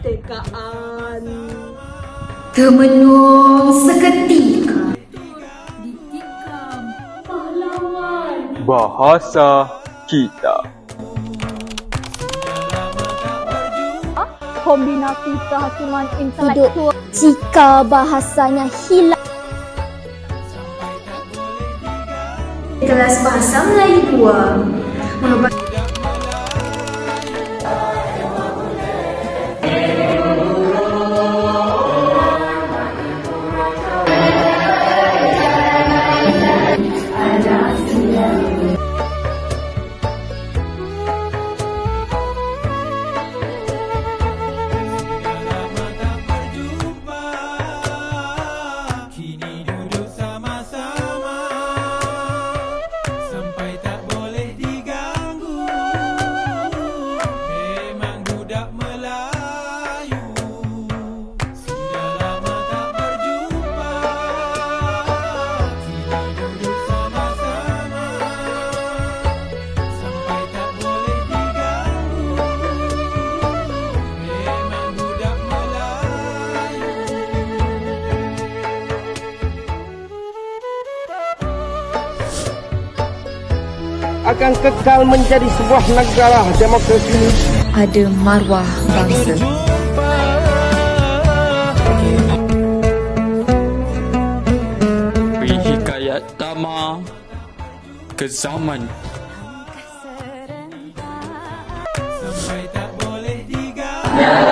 Tekaan. Termenung seketika. Ditikam. Pahlawan. Bahasa kita. Kombinasi kehakiman intelektual Jika bahasanya hilang. Kelas Bahasa Melayu 2 merupakan akan kekal menjadi sebuah negara demokrasi. ada maruah bangsa. Beri hikayat lama ke zaman. Sampai tak boleh diganti.